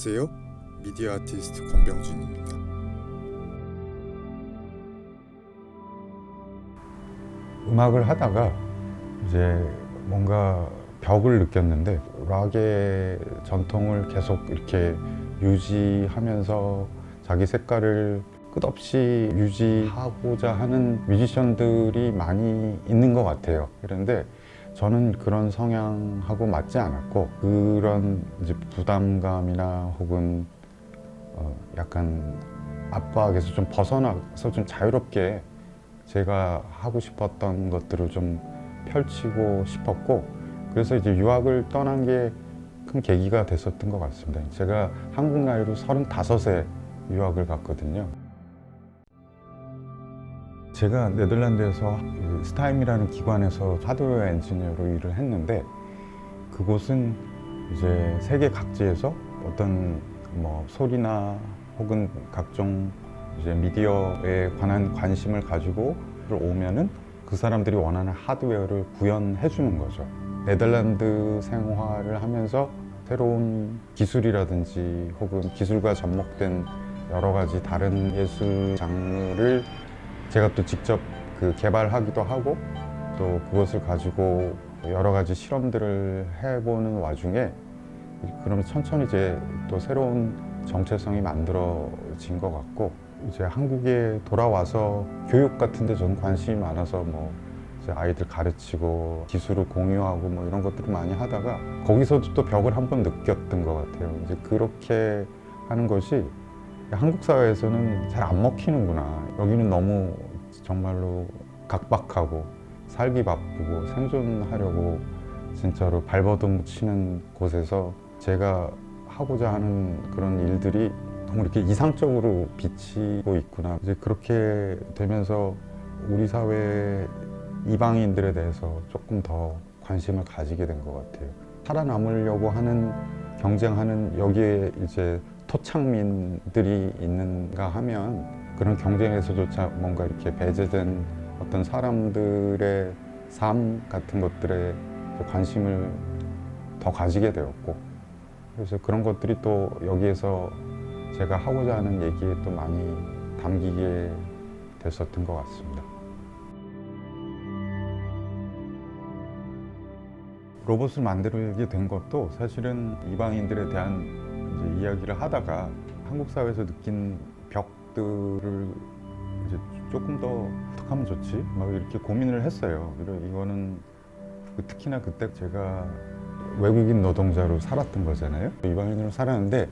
안녕하세요. 미디어 아티스트 권병준입니다. 음악을 하다가 이제 뭔가 벽을 느꼈는데 락의 전통을 계속 이렇게 유지하면서 자기 색깔을 끝없이 유지하고자 하는 뮤지션들이 많이 있는 것 같아요. 그런데 저는 그런 성향하고 맞지 않았고, 그런 이제 부담감이나 혹은 약간 압박에서 좀 벗어나서 좀 자유롭게 제가 하고 싶었던 것들을 좀 펼치고 싶었고, 그래서 이제 유학을 떠난 게 큰 계기가 됐었던 것 같습니다. 제가 한국 나이로 35에 유학을 갔거든요. 제가 네덜란드에서 스타임이라는 기관에서 하드웨어 엔지니어로 일을 했는데, 그곳은 이제 세계 각지에서 어떤 뭐 소리나 혹은 각종 이제 미디어에 관한 관심을 가지고 오면은 그 사람들이 원하는 하드웨어를 구현해 주는 거죠. 네덜란드 생활을 하면서 새로운 기술이라든지 혹은 기술과 접목된 여러 가지 다른 예술 장르를 제가 또 직접 개발하기도 하고, 또 그것을 가지고 여러 가지 실험들을 해보는 와중에 그러면 천천히 이제 또 새로운 정체성이 만들어진 것 같고, 이제 한국에 돌아와서 교육 같은데 저는 관심이 많아서 뭐 이제 아이들 가르치고 기술을 공유하고 뭐 이런 것들을 많이 하다가 거기서도 또 벽을 한번 느꼈던 것 같아요. 이제 그렇게 하는 것이 한국 사회에서는 잘 안 먹히는구나. 여기는 너무 정말로 각박하고 살기 바쁘고 생존하려고 진짜로 발버둥 치는 곳에서 제가 하고자 하는 그런 일들이 너무 이렇게 이상적으로 비치고 있구나. 이제 그렇게 되면서 우리 사회 이방인들에 대해서 조금 더 관심을 가지게 된 것 같아요. 살아남으려고 하는, 경쟁하는 여기에 이제 토착민들이 있는가 하면 그런 경쟁에서조차 뭔가 이렇게 배제된 어떤 사람들의 삶 같은 것들에 관심을 더 가지게 되었고, 그래서 그런 것들이 또 여기에서 제가 하고자 하는 얘기에 또 많이 담기게 됐었던 것 같습니다. 로봇을 만들게 된 것도 사실은 이방인들에 대한 이제 이야기를 하다가 한국 사회에서 느낀 벽들을 이제 조금 더 어떻게 하면 좋지? 막 이렇게 고민을 했어요. 이거는 특히나 그때 제가 외국인 노동자로 살았던 거잖아요. 이방인으로 살았는데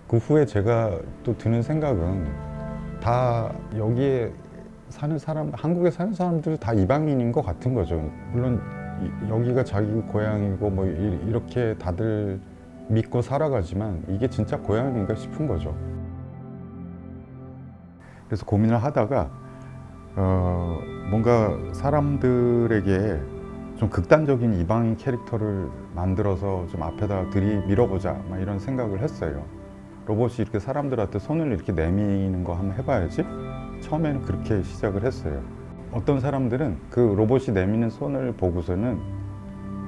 그 후에 제가 또 드는 생각은 다 여기에 사는 사람, 한국에 사는 사람들 다 이방인인 것 같은 거죠. 물론 여기가 자기 고향이고 뭐 이렇게 다들 믿고 살아가지만 이게 진짜 고향인가 싶은 거죠. 그래서 고민을 하다가 뭔가 사람들에게 좀 극단적인 이방인 캐릭터를 만들어서 좀 앞에다 들이밀어보자, 막 이런 생각을 했어요. 로봇이 이렇게 사람들한테 손을 이렇게 내미는 거 한번 해봐야지. 처음에는 그렇게 시작을 했어요. 어떤 사람들은 그 로봇이 내미는 손을 보고서는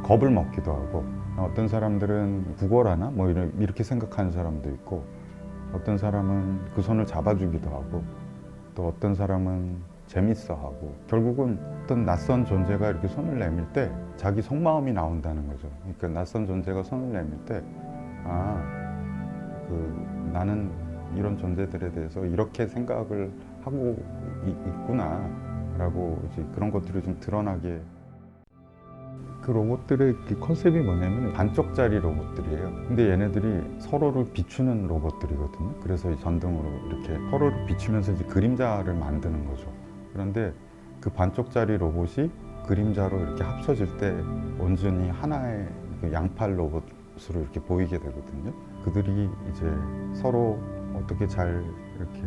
겁을 먹기도 하고, 어떤 사람들은 구걸하나 뭐 이렇게 생각하는 사람도 있고, 어떤 사람은 그 손을 잡아주기도 하고, 또 어떤 사람은 재밌어하고, 결국은 어떤 낯선 존재가 이렇게 손을 내밀 때 자기 속마음이 나온다는 거죠. 그러니까 낯선 존재가 손을 내밀 때 나는 이런 존재들에 대해서 이렇게 생각을 하고 있구나 라고 이제 그런 것들이 좀 드러나게. 그 로봇들의 컨셉이 뭐냐면 반쪽짜리 로봇들이에요. 근데 얘네들이 서로를 비추는 로봇들이거든요. 그래서 이 전등으로 이렇게 서로를 비추면서 이제 그림자를 만드는 거죠. 그런데 그 반쪽짜리 로봇이 그림자로 이렇게 합쳐질 때 온전히 하나의 양팔 로봇으로 이렇게 보이게 되거든요. 그들이 이제 서로 어떻게 잘 이렇게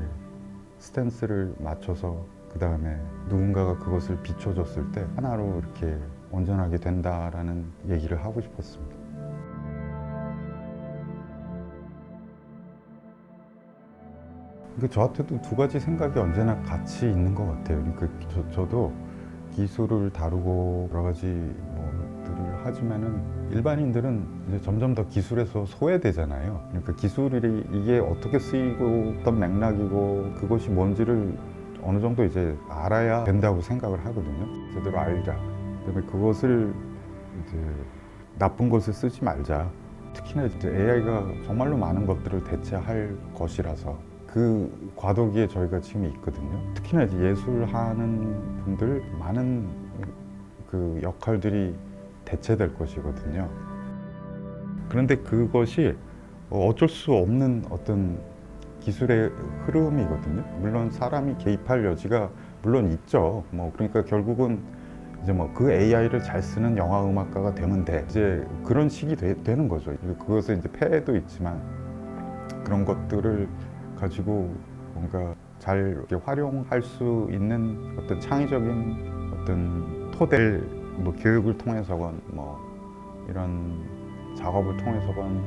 스탠스를 맞춰서 그 다음에 누군가가 그것을 비춰줬을 때 하나로 이렇게 온전하게 된다라는 얘기를 하고 싶었습니다. 그러니까 저한테도 두 가지 생각이 언제나 같이 있는 것 같아요. 그러니까 저도 기술을 다루고 여러 가지 뭐 것들을 하지만은 일반인들은 이제 점점 더 기술에서 소외되잖아요. 그러니까 기술이 이게 어떻게 쓰이고 어떤 맥락이고 그것이 뭔지를 어느 정도 이제 알아야 된다고 생각을 하거든요. 제대로 알자. 그다음에 그것을 이제 나쁜 것을 쓰지 말자. 특히나 이제 AI가 정말로 많은 것들을 대체할 것이라서 그 과도기에 저희가 지금 있거든요. 특히나 이제 예술하는 분들 많은 그 역할들이 대체될 것이거든요. 그런데 그것이 어쩔 수 없는 어떤 기술의 흐름이거든요. 물론 사람이 개입할 여지가 물론 있죠. 뭐 그러니까 결국은 이제 뭐 그 AI를 잘 쓰는 영화 음악가가 되면 돼. 이제 그런 식이 되는 거죠. 그것은 이제 폐해도 있지만 그런 것들을 가지고 뭔가 잘 이렇게 활용할 수 있는 어떤 창의적인 어떤 토대를 뭐 교육을 통해서건 뭐 이런 작업을 통해서건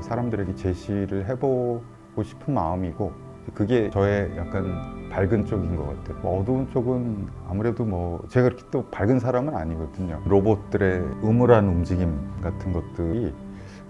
사람들에게 제시를 해보고 싶은 마음이고 그게 저의 약간 밝은 쪽인 것 같아요. 뭐 어두운 쪽은 아무래도 뭐 제가 그렇게 또 밝은 사람은 아니거든요. 로봇들의 음울한 움직임 같은 것들이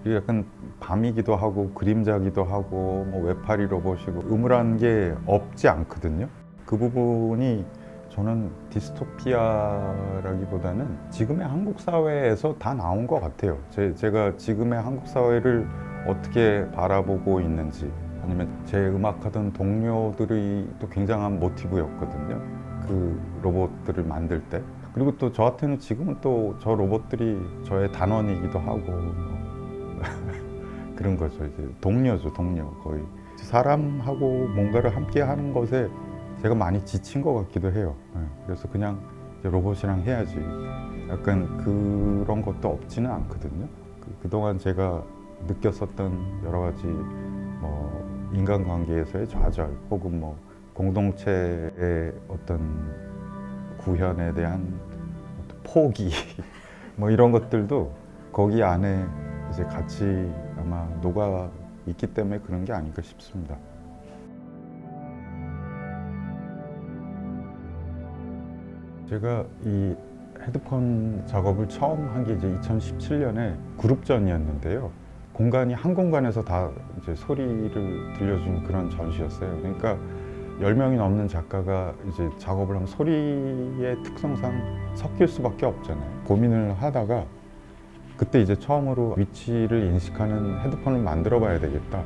약간 밤이기도 하고 그림자기도 하고 뭐 외파리 로봇이고 음울한 게 없지 않거든요. 그 부분이 저는 디스토피아라기보다는 지금의 한국 사회에서 다 나온 것 같아요. 제가 지금의 한국 사회를 어떻게 바라보고 있는지 아니면 제 음악하던 동료들이 또 굉장한 모티브였거든요. 그 로봇들을 만들 때. 그리고 또 저한테는 지금은 또 저 로봇들이 저의 단원이기도 하고 그런 거죠. 이제 동료죠, 동료 거의. 사람하고 뭔가를 함께 하는 것에 제가 많이 지친 것 같기도 해요. 그래서 그냥 이제 로봇이랑 해야지. 약간 그런 것도 없지는 않거든요. 그동안 제가 느꼈었던 여러 가지 뭐 인간관계에서의 좌절 혹은 뭐 공동체의 어떤 구현에 대한 어떤 포기 뭐 이런 것들도 거기 안에 이제 같이 아마 녹아 있기 때문에 그런 게 아닌가 싶습니다. 제가 이 헤드폰 작업을 처음 한 게 이제 2017년에 그룹전이었는데요. 공간이 한 공간에서 다 이제 소리를 들려준 그런 전시였어요. 그러니까 10명이 넘는 작가가 이제 작업을 하면 소리의 특성상 섞일 수밖에 없잖아요. 고민을 하다가 그때 이제 처음으로 위치를 인식하는 헤드폰을 만들어 봐야 되겠다.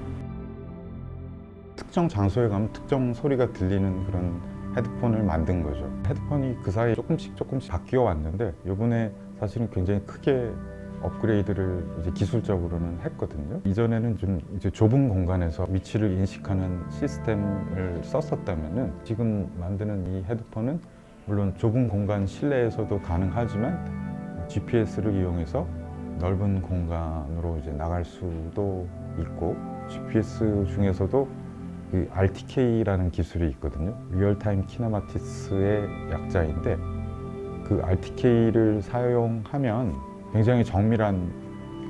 특정 장소에 가면 특정 소리가 들리는 그런 헤드폰을 만든 거죠. 헤드폰이 그 사이에 조금씩 바뀌어 왔는데 이번에 사실은 굉장히 크게 업그레이드를 이제 기술적으로는 했거든요. 이전에는 좀 이제 좁은 공간에서 위치를 인식하는 시스템을 썼었다면은 지금 만드는 이 헤드폰은 물론 좁은 공간 실내에서도 가능하지만 GPS를 이용해서 넓은 공간으로 이제 나갈 수도 있고 GPS 중에서도 그 RTK라는 기술이 있거든요. 리얼타임 키네마티스의 약자인데 그 RTK를 사용하면 굉장히 정밀한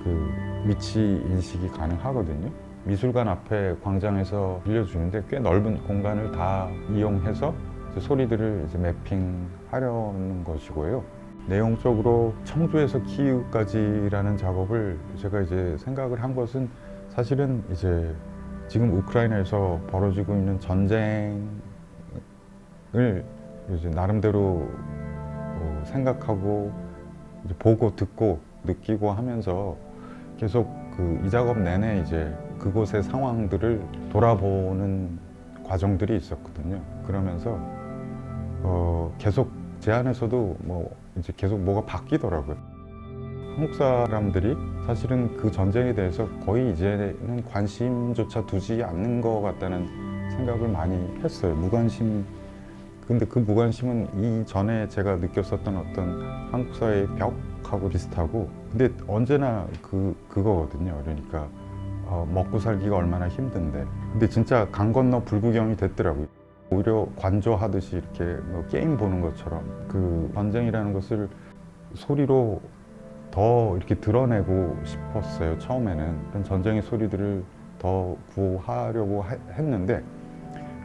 그 위치 인식이 가능하거든요. 미술관 앞에 광장에서 빌려주는데 꽤 넓은 공간을 다 이용해서 이제 소리들을 이제 매핑하려는 것이고요. 내용적으로 청주에서 키이우까지라는 작업을 제가 이제 생각을 한 것은 사실은 이제 지금 우크라이나에서 벌어지고 있는 전쟁을 이제 나름대로 생각하고 이제 보고 듣고 느끼고 하면서 계속 그 이 작업 내내 이제 그곳의 상황들을 돌아보는 과정들이 있었거든요. 그러면서 계속 제 안에서도 뭐 이제 계속 뭐가 바뀌더라고요. 한국 사람들이 사실은 그 전쟁에 대해서 거의 이제는 관심조차 두지 않는 것 같다는 생각을 많이 했어요. 무관심. 근데 그 무관심은 이전에 제가 느꼈었던 어떤 한국 사회의 벽하고 비슷하고 근데 언제나 그거거든요. 그러니까 먹고 살기가 얼마나 힘든데 근데 진짜 강 건너 불구경이 됐더라고요. 오히려 관조하듯이 이렇게 뭐 게임 보는 것처럼 그 전쟁이라는 것을 소리로 더 이렇게 드러내고 싶었어요. 처음에는 그런 전쟁의 소리들을 더 구하려고 했는데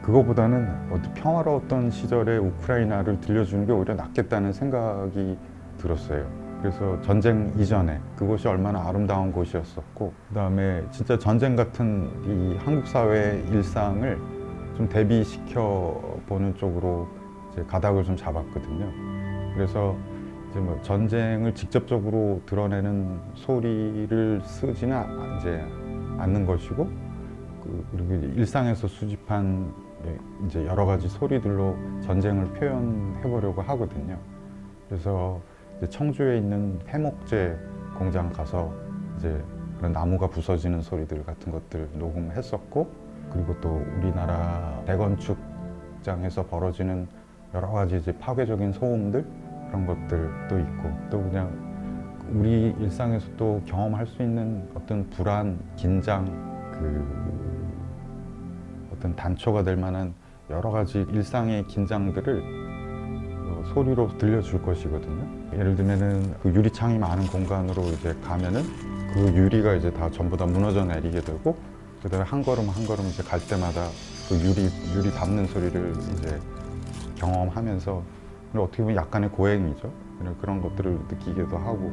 그거보다는 어떤 평화로웠던 시절의 우크라이나를 들려주는 게 오히려 낫겠다는 생각이 들었어요. 그래서 전쟁 이전에 그곳이 얼마나 아름다운 곳이었었고, 그다음에 진짜 전쟁 같은 이 한국 사회의 일상을 좀 대비시켜 보는 쪽으로 이제 가닥을 좀 잡았거든요. 그래서 이제 뭐 전쟁을 직접적으로 드러내는 소리를 쓰지는 이제 않는 것이고, 그리고 이제 일상에서 수집한 이제 여러 가지 소리들로 전쟁을 표현해 보려고 하거든요. 그래서 이제 청주에 있는 해목재 공장 가서 이제 그런 나무가 부서지는 소리들 같은 것들 녹음했었고, 그리고 또 우리나라 대건축장에서 벌어지는 여러 가지 이제 파괴적인 소음들, 그런 것들도 있고, 또 그냥 우리 일상에서 또 경험할 수 있는 어떤 불안, 긴장, 어떤 단초가 될 만한 여러 가지 일상의 긴장들을 소리로 들려줄 것이거든요. 예를 들면은 그 유리창이 많은 공간으로 이제 가면은 그 유리가 이제 다 전부 다 무너져 내리게 되고, 그다음에 한 걸음 한 걸음 이제 갈 때마다 그 유리 밟는 소리를 이제 경험하면서, 어떻게 보면 약간의 고행이죠. 그런 것들을 느끼기도 하고,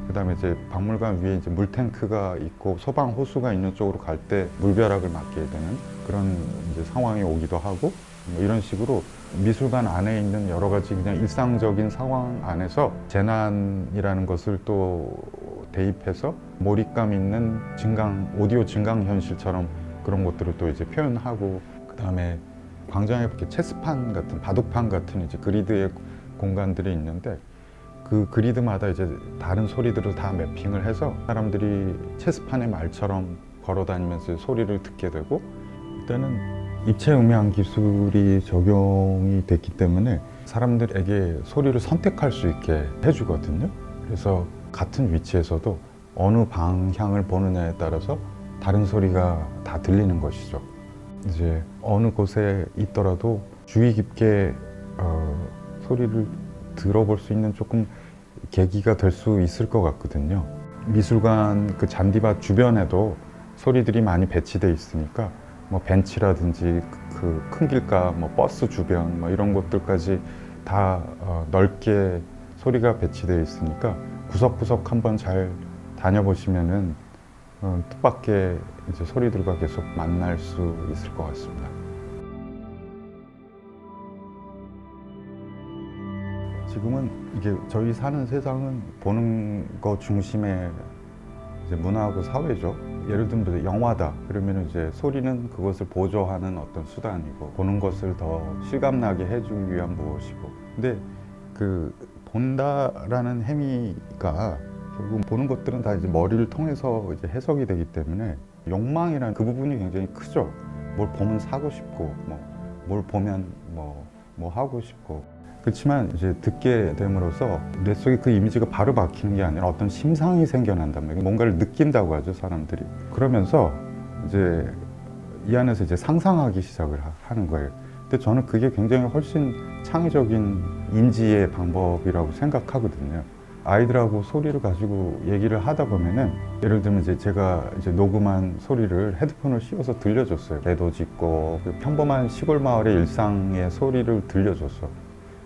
그다음에 이제 박물관 위에 이제 물탱크가 있고 소방 호수가 있는 쪽으로 갈 때 물벼락을 맞게 되는 그런 이제 상황이 오기도 하고, 뭐 이런 식으로 미술관 안에 있는 여러 가지 그냥 일상적인 상황 안에서 재난이라는 것을 또 대입해서 몰입감 있는 오디오 증강 현실처럼 그런 것들을 또 이제 표현하고, 그다음에 광장에 이렇게 체스판 같은 바둑판 같은 이제 그리드의 공간들이 있는데, 그 그리드마다 이제 다른 소리들을 다 매핑을 해서 사람들이 체스판의 말처럼 걸어 다니면서 소리를 듣게 되고, 일단은 입체 음향 기술이 적용이 됐기 때문에 사람들에게 소리를 선택할 수 있게 해주거든요. 그래서 같은 위치에서도 어느 방향을 보느냐에 따라서 다른 소리가 다 들리는 것이죠. 이제 어느 곳에 있더라도 주의 깊게 소리를 들어볼 수 있는 조금 계기가 될 수 있을 것 같거든요. 미술관 그 잔디밭 주변에도 소리들이 많이 배치되어 있으니까 뭐 벤치라든지 그 큰 길가, 뭐 버스 주변, 뭐 이런 곳들까지 다 넓게 소리가 배치되어 있으니까 구석구석 한번 잘 다녀보시면은 뜻밖의 이제 소리들과 계속 만날 수 있을 것 같습니다. 지금은 이게 저희 사는 세상은 보는 것 중심의 이제 문화하고 사회죠. 예를 들면 이제 영화다 그러면 이제 소리는 그것을 보조하는 어떤 수단이고, 보는 것을 더 실감나게 해주기 위한 무엇이고, 근데 그 본다라는 행위가 결국 보는 것들은 다 이제 머리를 통해서 이제 해석이 되기 때문에 욕망이라는 그 부분이 굉장히 크죠. 뭘 보면 사고 싶고, 뭘 보면 뭐 하고 싶고. 그렇지만 이제 듣게 됨으로써 뇌 속에 그 이미지가 바로 박히는 게 아니라 어떤 심상이 생겨난단 말이에요. 뭔가를 느낀다고 하죠, 사람들이. 그러면서 이제 이 안에서 이제 상상하기 시작을 하는 거예요. 근데 저는 그게 굉장히 훨씬 창의적인 인지의 방법이라고 생각하거든요. 아이들하고 소리를 가지고 얘기를 하다 보면은, 예를 들면 이제 제가 이제 녹음한 소리를 헤드폰을 씌워서 들려줬어요. 매도 짓고 그 평범한 시골 마을의 일상의 소리를 들려줬어.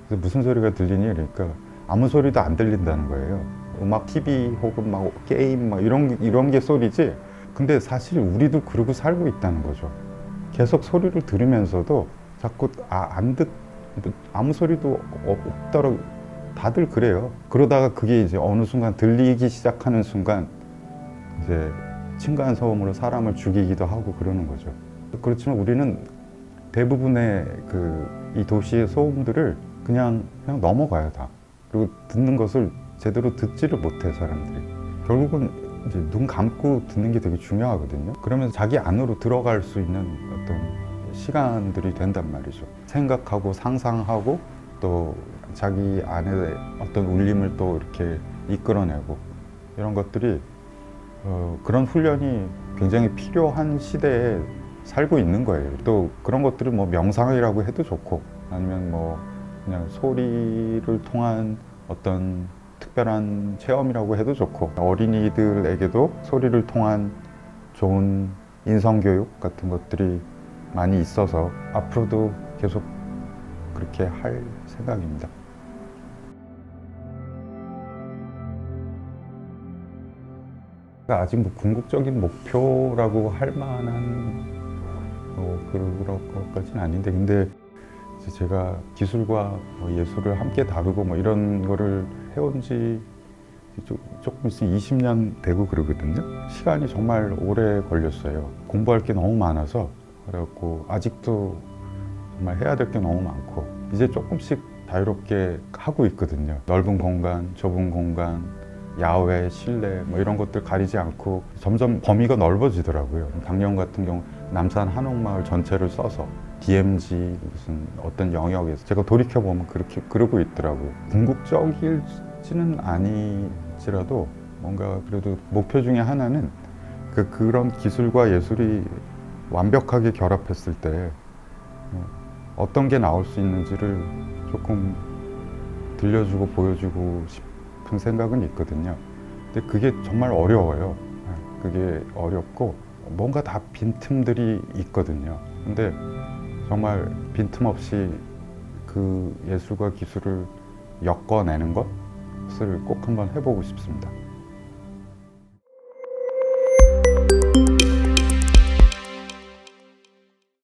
그래서 무슨 소리가 들리니? 그러니까 아무 소리도 안 들린다는 거예요. 음악, TV 혹은 막 게임 막 이런 게 소리지. 근데 사실 우리도 그러고 살고 있다는 거죠. 계속 소리를 들으면서도 자꾸 아무 소리도 없더라고. 다들 그래요. 그러다가 그게 이제 어느 순간 들리기 시작하는 순간 이제 층간 소음으로 사람을 죽이기도 하고 그러는 거죠. 그렇지만 우리는 대부분의 이 도시의 소음들을 그냥 넘어가요, 다. 그리고 듣는 것을 제대로 듣지를 못해, 사람들이. 결국은 이제 눈 감고 듣는 게 되게 중요하거든요. 그러면서 자기 안으로 들어갈 수 있는 어떤 시간들이 된단 말이죠. 생각하고 상상하고 또 자기 안에 어떤 울림을 또 이렇게 이끌어내고, 이런 것들이 그런 훈련이 굉장히 필요한 시대에 살고 있는 거예요. 또 그런 것들을 뭐 명상이라고 해도 좋고, 아니면 뭐 그냥 소리를 통한 어떤 특별한 체험이라고 해도 좋고, 어린이들에게도 소리를 통한 좋은 인성교육 같은 것들이 많이 있어서 앞으로도 계속 그렇게 할 생각입니다. 아직 뭐 궁극적인 목표라고 할 만한 그런 것까지는 아닌데, 근데 이제 제가 기술과 뭐 예술을 함께 다루고 뭐 이런 거를 해온 지 조금 있으면 20년 되고 그러거든요. 시간이 정말 오래 걸렸어요. 공부할 게 너무 많아서. 그래갖고 아직도 정말 해야 될 게 너무 많고, 이제 조금씩 자유롭게 하고 있거든요. 넓은 공간, 좁은 공간, 야외, 실내 뭐 이런 것들 가리지 않고 점점 범위가 넓어지더라고요. 작년 같은 경우 남산 한옥마을 전체를 써서 DMZ 무슨 어떤 영역에서 제가 돌이켜 보면 그렇게 그러고 있더라고요. 궁극적일지는 아니지라도 뭔가 그래도 목표 중에 하나는 그런 기술과 예술이 완벽하게 결합했을 때 어떤 게 나올 수 있는지를 조금 들려주고 보여주고 싶은 생각은 있거든요. 근데 그게 정말 어려워요. 그게 어렵고 뭔가 다 빈틈들이 있거든요. 근데 정말 빈틈없이 그 예술과 기술을 엮어내는 것을 꼭 한번 해보고 싶습니다.